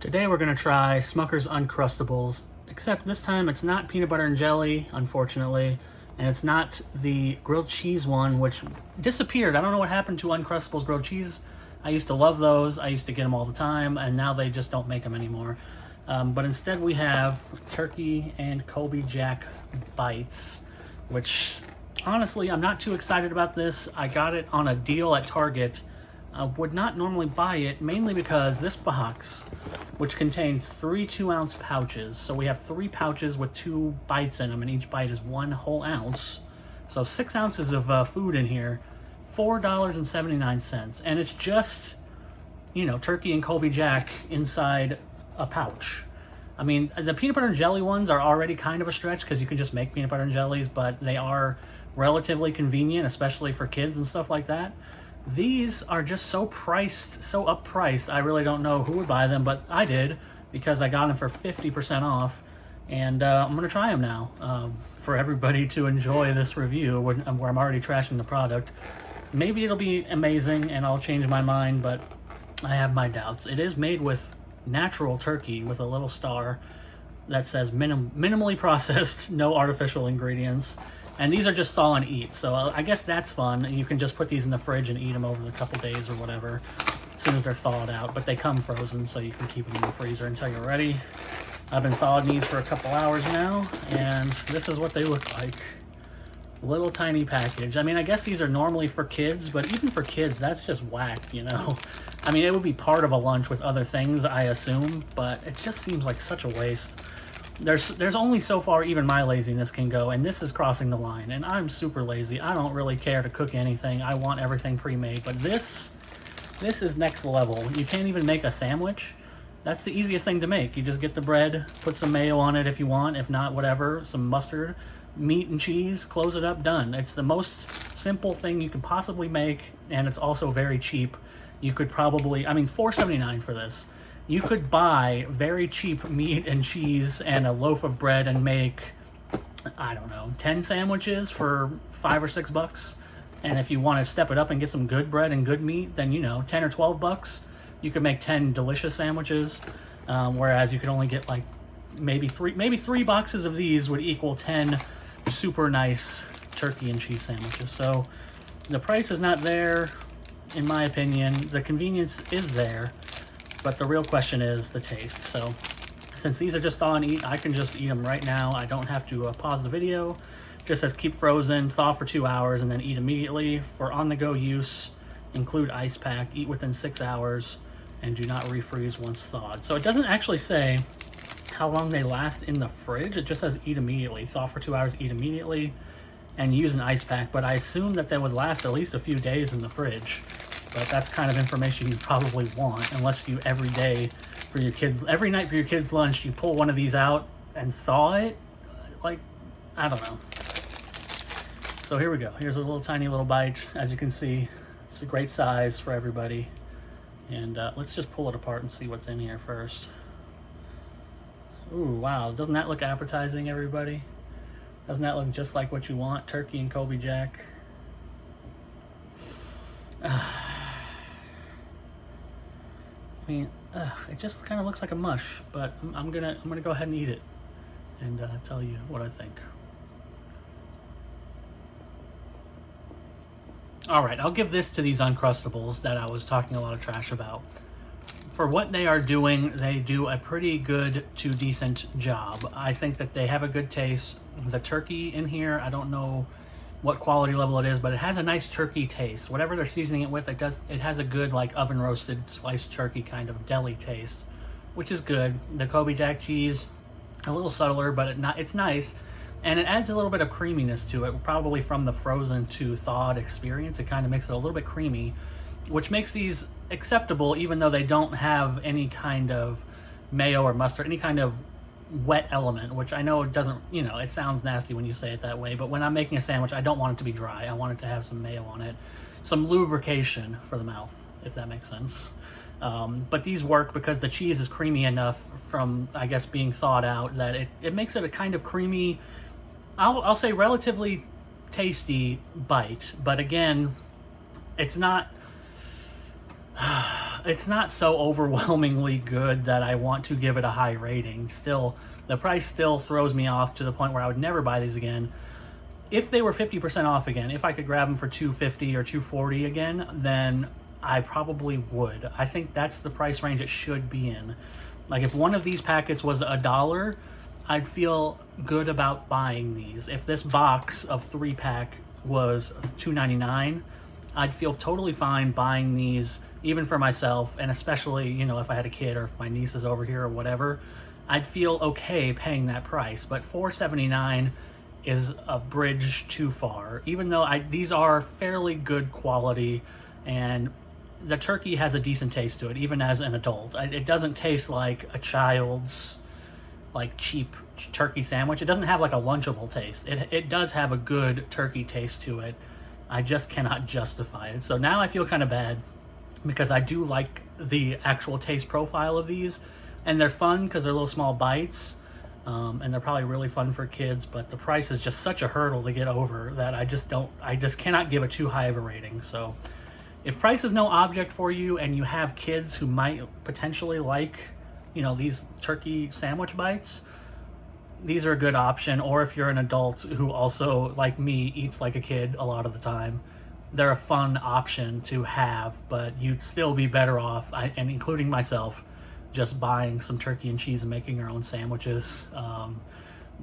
Today we're going to try Smucker's Uncrustables, except this time it's not peanut butter and jelly, unfortunately, and it's not the grilled cheese one, which disappeared. I don't know what happened to Uncrustables grilled cheese. I used to love those. I used to get them all the time, and now they just don't make them anymore. But instead we have turkey and Colby Jack bites, which honestly I'm not too excited about this. I got it on a deal at Target. I would not normally buy it, mainly because this box, which contains 3 2-ounce pouches. So we have 3 pouches with 2 bites in them, and each bite is 1 whole ounce. So 6 ounces of food in here, $4.79. And it's just, you know, turkey and Colby Jack inside a pouch. I mean, the peanut butter and jelly ones are already kind of a stretch because you can just make peanut butter and jellies, but they are relatively convenient, especially for kids and stuff like that. These are just so up-priced, I really don't know who would buy them, but I did because I got them for 50% off, and I'm going to try them now for everybody to enjoy this review where I'm already trashing the product. Maybe it'll be amazing and I'll change my mind, but I have my doubts. It is made with natural turkey with a little star that says minimally processed, no artificial ingredients. And these are just thaw and eat, so I guess that's fun. You can just put these in the fridge and eat them over a couple days or whatever, as soon as they're thawed out. But they come frozen, so you can keep them in the freezer until you're ready. I've been thawing these for a couple hours now, and this is what they look like. Little tiny package. I mean, I guess these are normally for kids, but even for kids, that's just whack, you know? I mean, it would be part of a lunch with other things, I assume, but it just seems like such a waste. There's only so far even my laziness can go, and this is crossing the line, and I'm super lazy. I don't really care to cook anything. I want everything pre-made, but this is next level. You can't even make a sandwich. That's the easiest thing to make. You just get the bread, put some mayo on it if you want, if not, whatever, some mustard, meat and cheese, close it up, done. It's the most simple thing you could possibly make, and it's also very cheap. You could probably, I mean, $4.79 for this. You could buy very cheap meat and cheese and a loaf of bread and make, I don't know, 10 sandwiches for $5 or $6. And if you want to step it up and get some good bread and good meat, then, you know, 10 or 12 bucks, you could make 10 delicious sandwiches. Whereas you could only get like maybe three boxes of these would equal 10 super nice turkey and cheese sandwiches. So the price is not there, in my opinion. The convenience is there. But the real question is the taste. So since these are just thaw and eat, I can just eat them right now. I don't have to pause the video. It just says keep frozen, thaw for 2 hours, and then eat immediately. For on-the-go use, include ice pack, eat within 6 hours, and do not refreeze once thawed. So it doesn't actually say how long they last in the fridge. It just says eat immediately. Thaw for 2 hours, eat immediately, and use an ice pack. But I assume that they would last at least a few days in the fridge. But that's kind of information you probably want, unless you every day for your kids, every night for your kids' lunch, you pull one of these out and thaw it. Like, I don't know. So here we go. Here's a little tiny little bite. As you can see, it's a great size for everybody. And let's just pull it apart and see what's in here first. Ooh, wow. Doesn't that look appetizing, everybody? Doesn't that look just like what you want? Turkey and Colby Jack. I mean, it just kind of looks like a mush, but I'm gonna go ahead and eat it and tell you what I think. All right, I'll give this to these Uncrustables that I was talking a lot of trash about. For what they are doing, they do a pretty good to decent job. I think that they have a good taste. The turkey in here, I don't know what quality level it is, but it has a nice turkey taste. Whatever they're seasoning it with, it has a good like oven roasted sliced turkey kind of deli taste, which is good. The Colby Jack cheese, a little subtler, but it's nice, and it adds a little bit of creaminess to it, probably from the frozen to thawed experience. It kind of makes it a little bit creamy, which makes these acceptable even though they don't have any kind of mayo or mustard, any kind of wet element, which I know it doesn't, you know, it sounds nasty when you say it that way, but when I'm making a sandwich, I don't want it to be dry. I want it to have some mayo on it, some lubrication for the mouth, if that makes sense. But these work because the cheese is creamy enough from, I guess, being thawed out that it makes it a kind of creamy, I'll say relatively tasty bite. But again, it's not it's not so overwhelmingly good that I want to give it a high rating. Still, the price still throws me off to the point where I would never buy these again. If they were 50% off again, if I could grab them for $2.50 or $2.40 again, then I probably would. I think that's the price range it should be in. Like if one of these packets was $1, I'd feel good about buying these. If this box of 3-pack was $2.99, I'd feel totally fine buying these, even for myself, and especially, you know, if I had a kid or if my niece is over here or whatever, I'd feel okay paying that price. But $4.79 is a bridge too far, even though these are fairly good quality, and the turkey has a decent taste to it, even as an adult. It doesn't taste like a child's like cheap turkey sandwich. It doesn't have like a Lunchable taste. It does have a good turkey taste to it. I just cannot justify it. So now I feel kind of bad because I do like the actual taste profile of these, and they're fun because they're little small bites, and they're probably really fun for kids, but the price is just such a hurdle to get over that I just cannot give it too high of a rating. So if price is no object for you and you have kids who might potentially like, you know, these turkey sandwich bites, these are a good option. Or if you're an adult who also, like me, eats like a kid a lot of the time, they're a fun option to have, but you'd still be better off, and including myself, just buying some turkey and cheese and making your own sandwiches,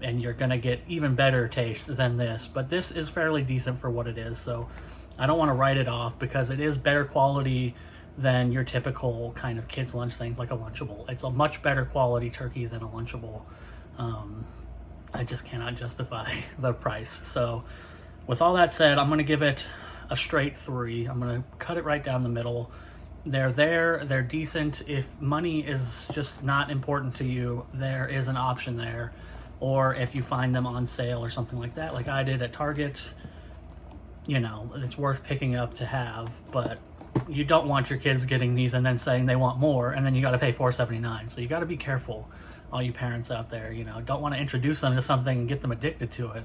and you're gonna get even better taste than this. But this is fairly decent for what it is, so I don't want to write it off because it is better quality than your typical kind of kids lunch things like a Lunchable. It's a much better quality turkey than a Lunchable. I just cannot justify the price. So with all that said, I'm going to give it a straight 3. I'm going to cut it right down the middle. They're decent. If money is just not important to you, there is an option there. Or if you find them on sale or something like that, like I did at Target, you know, it's worth picking up to have. But you don't want your kids getting these and then saying they want more, and then you got to pay $4.79. So you got to be careful, all you parents out there. You know, don't want to introduce them to something and get them addicted to it,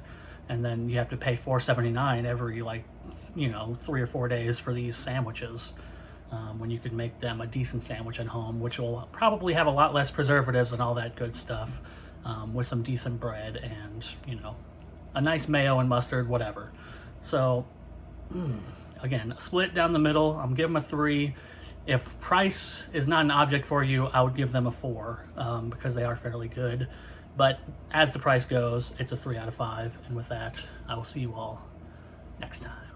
and then you have to pay $4.79 every, like, you know, 3 or 4 days for these sandwiches, when you could make them a decent sandwich at home, which will probably have a lot less preservatives and all that good stuff, with some decent bread and, you know, a nice mayo and mustard, whatever. So again, split down the middle. I'm giving them a 3. If price is not an object for you, I would give them a 4, because they are fairly good. But as the price goes, it's a 3 out of 5. And with that, I will see you all next time.